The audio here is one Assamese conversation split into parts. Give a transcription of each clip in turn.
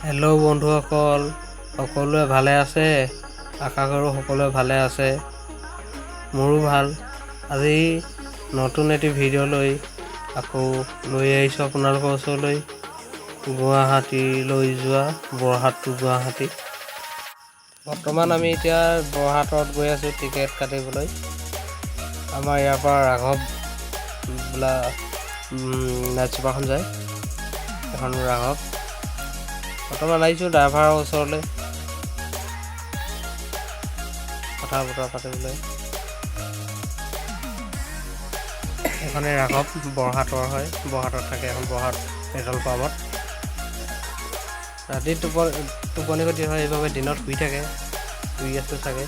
হেল্ল' বন্ধুসকল, সকলোৱে ভালে আছে? আশা কৰোঁ সকলোৱে ভালে আছে। মোৰো ভাল। আজি নতুন এটি ভিডিঅ' লৈ আকৌ লৈ আহিছোঁ আপোনালোকৰ ওচৰলৈ। গুৱাহাটীলৈ যোৱা, বৰহাট টু গুৱাহাটী। বৰ্তমান আমি এতিয়া বৰহাটত গৈ আছোঁ টিকেট কাটিবলৈ। আমাৰ ইয়াৰ পৰা ৰাঘৱ বোলা নাইট ছুপাৰখন যায়, এখন ৰাঘৱ। বৰ্তমান আহিছোঁ ড্ৰাইভাৰৰ ওচৰলৈ কথা বতৰা পাতিবলৈ। এখনে ৰাঘৱ, বৰহাটৰ হয়, বৰহাটত থাকে এখন বৰহাট পেট্ৰল পাম্পত। ৰাতি টোপনি ক্ষতি হয়, এইভাবে দিনত শুই থাকে, শুই আছোঁ চাগে।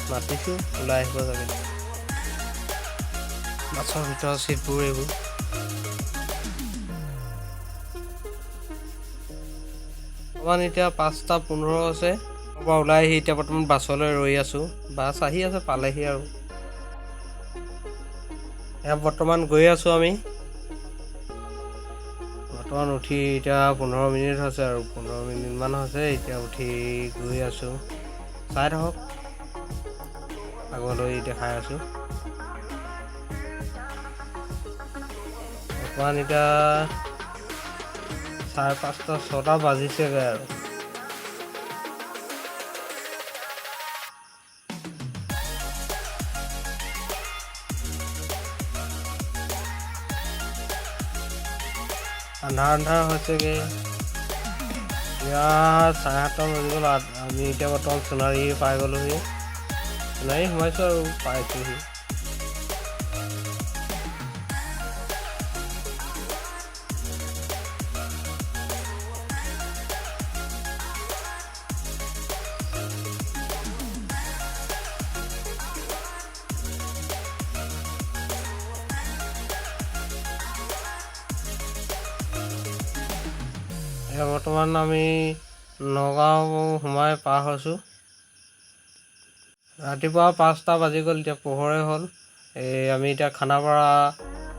মাতিছোঁ ওলাই আহিব চাগে। বাছৰ ভিতৰৰ চিটবোৰ এইবোৰ। বৰ্তমান এতিয়া 5:15 আছে। পৰা ওলাই আহি এতিয়া বৰ্তমান বাছলৈ ৰৈ আছোঁ। বাছ আহি আছে, পালেহি আৰু। এয়া বৰ্তমান গৈ আছোঁ আমি। বৰ্তমান উঠি এতিয়া 15 মিনিট হৈছে আৰু 15 মিনিটমান হৈছে এতিয়া উঠি গৈ আছোঁ। চাই থাকক, আগলৈ দেখাই আছোঁ। বৰ্তমান এতিয়া 5:30, 6টা বাজিছেগৈ আৰু। আন্ধাৰ হৈছেগৈ। এতিয়া 7:30 বাজি গ'ল। আমি এতিয়া বৰ্তমান সোণাৰী পাই গ'লোহি। সোণাৰী সোমাইছোঁ আৰু পাইছোঁহি। এতিয়া বৰ্তমান আমি নগাঁও সোমাই পাৰ হৈছোঁ। ৰাতিপুৱা 5টা বাজি গ'ল, এতিয়া পোহৰে হ'ল। আমি এতিয়া খানাপাৰা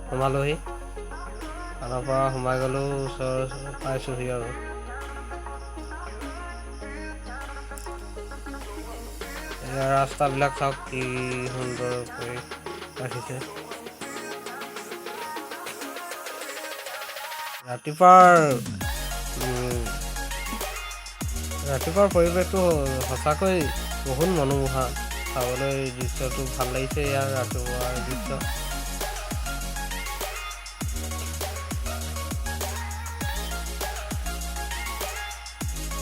সোমালোহি। খানাপাৰা সোমাই গ'লোঁ, ওচৰ পাইছোঁহি আৰু। এতিয়া ৰাস্তাবিলাক চাওক কি সুন্দৰকৈ ৰাখিছে। ৰাতিপুৱাৰ পৰিৱেশটো সঁচাকৈ বহুত মনোমোহা। চাবলৈ দৃশ্যটো ভাল লাগিছে ইয়াৰ ৰাতিপুৱাৰ দৃশ্য।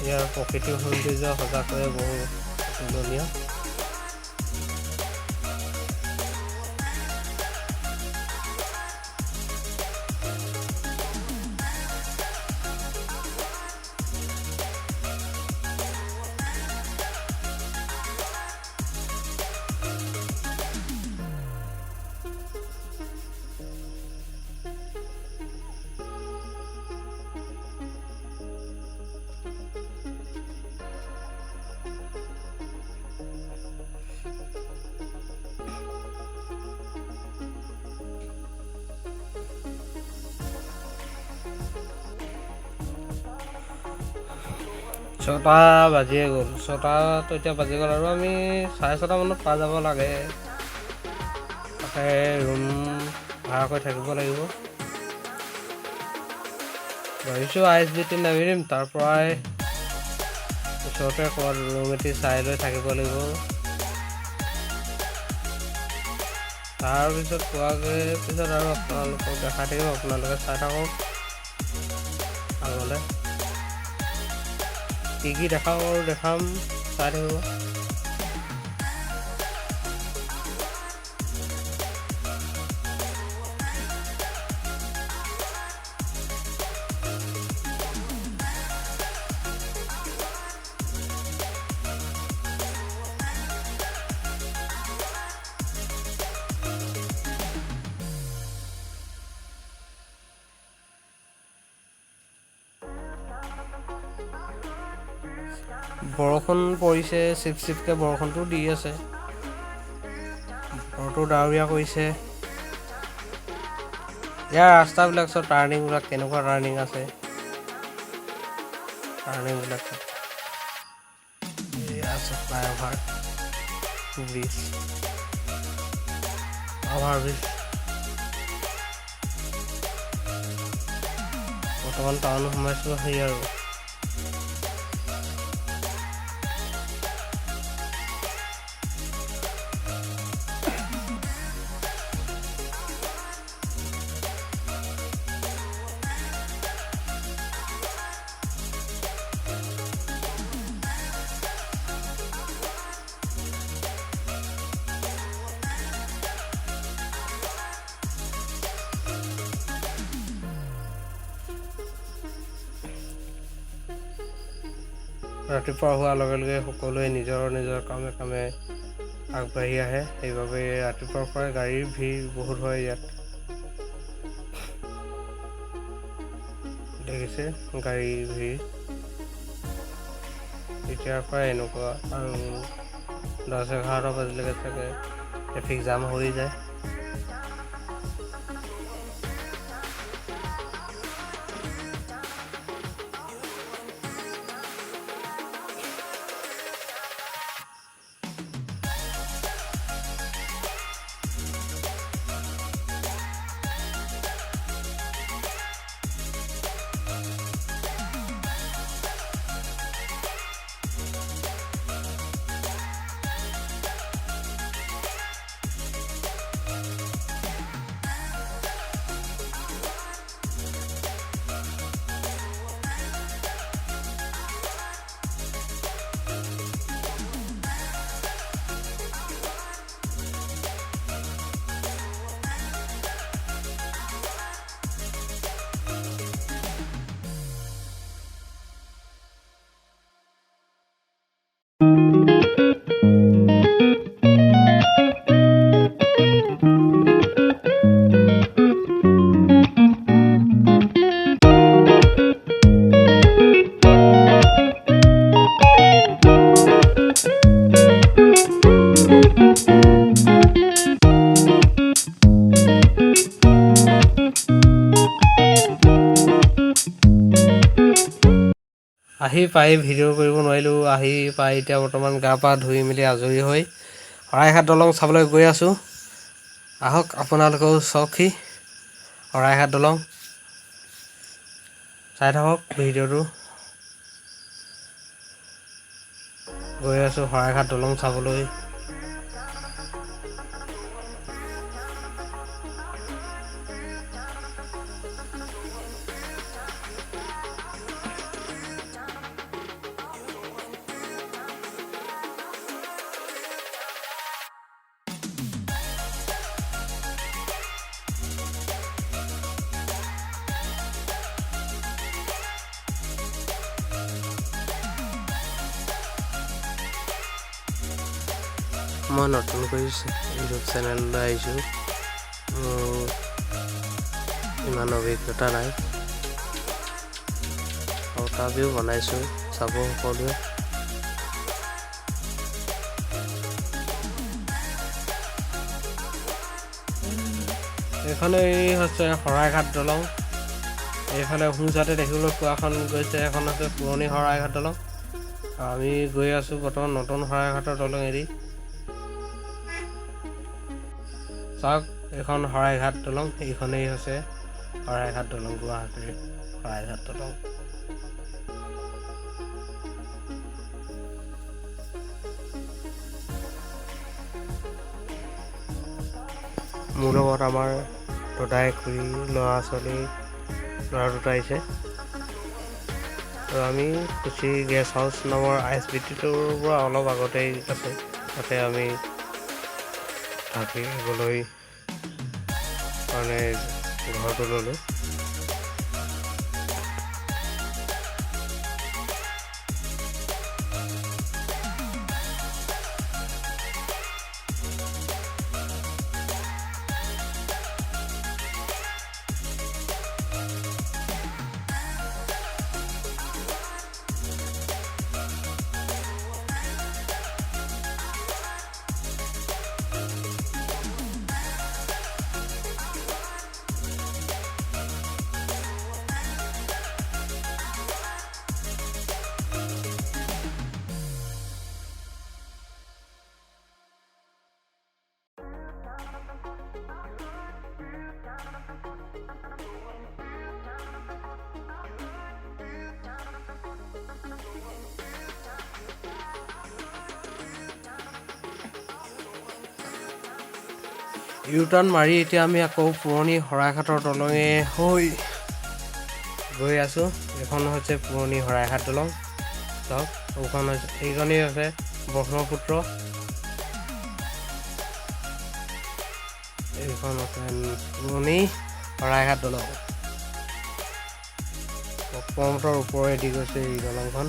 ইয়াৰ প্ৰকৃতিৰ সৌন্দৰ্য সঁচাকৈয়ে বহু তুলনীয়। ছটা বাজিয়ে গ'ল। 6টাতো এতিয়া বাজি গ'ল আৰু আমি 6:30 মানত পাই যাব লাগে। তাতে ৰুম ভাড়া কৰি থাকিব লাগিব। ভাবিছোঁ ISBT নামি দিম, তাৰ পৰাই ওচৰতে ক'ৰবাত ৰুম এটি চাই লৈ থাকিব লাগিব। তাৰপিছত পোৱাগৈ পিছত আৰু আপোনালোকক দেখাই থাকিম, আপোনালোকে চাই থাকক আগলৈ। কি দেখাম আৰু দেখাম, চাই থাকিব। বৰষুণ পৰিছে, চিপচিপকৈ বৰষুণটো দি আছে। বতৰটো ডাৱৰীয়া কৰিছে। ইয়াৰ ৰাস্তাবিলাক চব টাৰ্ণিংবিলাক কেনেকুৱা টাৰ্ণিং আছে। টাৰ্ণিংবিলাক আছে ফ্লাইঅভাৰ ব্ৰিজ অভাৰব্ৰিজ বৰ্তমান টাউন সোমাইছোঁ সেই আৰু ৰাতিপুৱা হোৱাৰ লগে লগে সকলোৱে নিজৰ নিজৰ কামে কামে আগবাঢ়ি আহে সেইবাবে ৰাতিপুৱাৰ পৰাই গাড়ীৰ ভিৰ বহুত হয় ইয়াত দেখিছে গাড়ীৰ ভিৰ এতিয়াৰ পৰাই এনেকুৱা আৰু 10-11 বাজিলৈকে চাগে ট্ৰেফিক জাম হৈ যায় আহি পাই ভিডিঅ' কৰিব নোৱাৰিলোঁ আহি পাই এতিয়া বৰ্তমান গা পা ধুই মেলি আজৰি হৈ শৰাইঘাট দলং চাবলৈ গৈ আছোঁ আহক আপোনালোকেও চাওকহি শৰাইঘাট দলং চাই থাকক ভিডিঅ'টো গৈ আছোঁ শৰাইঘাট দলং চাবলৈ মই নতুনকৈ ইউটিউব চেনেললৈ আহিছোঁ ইমান অভিজ্ঞতা নাই তথাপিও বনাইছোঁ চাব সকলোৱে এইখনেই হৈছে শৰাইঘাট দলং এইফালে সোঁচাতে দেখিবলৈ পোৱাখন গৈছে এখন আছে পুৰণি শৰাইঘাট দলং আমি গৈ আছোঁ বৰ্তমান নতুন শৰাইঘাটৰ দলং এৰি চাওক এখন শৰাইঘাট দলং এইখনেই হৈছে শৰাইঘাট দলং গুৱাহাটীৰ শৰাইঘাট দলং মোৰ লগত আমাৰ দদাই খুৰী ল'ৰা ছোৱালী ল'ৰা দুটা আহিছে আৰু আমি কুচি গেষ্ট হাউচ নামৰ ISBTটোৰ পৰা অলপ আগতেই আছে তাতে আমি থাকিবলৈ কাৰণে ঘৰটো ল'লোঁ ইউটাৰ্ণ মাৰি এতিয়া আমি আকৌ পুৰণি শৰাইঘাটৰ দলঙে হৈ গৈ আছোঁ। এইখন হৈছে পুৰণি শৰাইঘাট দলং। চাওক এইখনেই আছে ব্ৰহ্মপুত্ৰ। এইখন আছে পুৰণি শৰাইঘাট দলং। ব্ৰহ্মপুত্ৰৰ ওপৰেদি গৈছে এই দলংখন।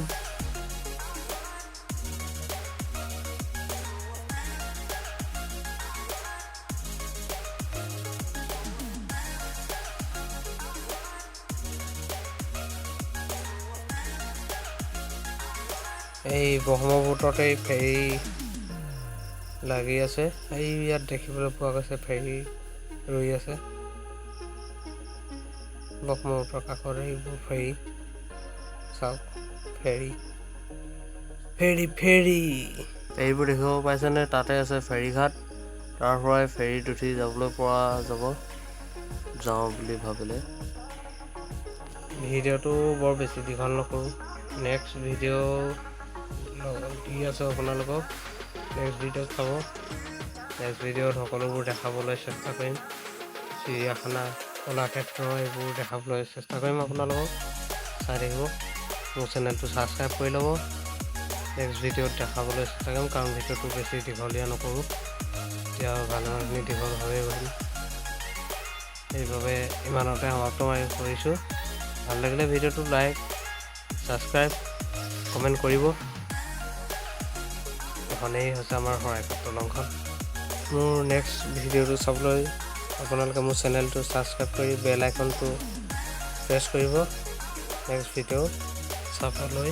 এই ব্ৰহ্মপুত্ৰতে ফেৰী লাগি আছে। এই ইয়াত দেখিবলৈ পোৱা গৈছে ফেৰী ৰৈ আছে ব্ৰহ্মপুত্ৰৰ কাষত। এইবোৰ ফেৰী চাওক, ফেৰী এইবোৰ দেখিব পাইছেনে? তাতে আছে ফেৰীঘাট। তাৰ পৰাই ফেৰীত উঠি যাবলৈ পৰা যাব, যাওঁ বুলি ভাবিলে। ভিডিঅ'টো বৰ বেছি দীঘল নকৰোঁ। নেক্সট ভিডিঅ' দি আছোঁ আপোনালোকক। নেক্সট ভিডিঅ'ত চাব। নেক্সট ভিডিঅ'ত সকলোবোৰ দেখাবলৈ চেষ্টা কৰিম। চিৰিয়াখানা, কলাক্ষেত্ৰ এইবোৰ দেখাবলৈ চেষ্টা কৰিম আপোনালোকক। চাই থাকিব। মোৰ চেনেলটো ছাবস্ক্ৰাইব কৰি ল'ব। নেক্সট ভিডিঅ'ত দেখাবলৈ চেষ্টা কৰিম, কাৰণ ভিডিঅ'টো বেছি দীঘলীয়া নকৰোঁ। এতিয়া ভালেমানখিনি দীঘলভাৱে কৰিম, সেইবাবে ইমানতে সমাপ্ত কৰিছোঁ। ভাল লাগিলে ভিডিঅ'টো লাইক, ছাবস্ক্ৰাইব, কমেণ্ট কৰিব। এইখনেই হৈছে আমাৰ শৰাইঘাট দলংখন। মোৰ নেক্সট ভিডিঅ'টো চাবলৈ আপোনালোকে মোৰ চেনেলটো ছাবস্ক্ৰাইব কৰি বেল আইকনটো প্ৰেছ কৰিব নেক্সট ভিডিঅ' চাবলৈ।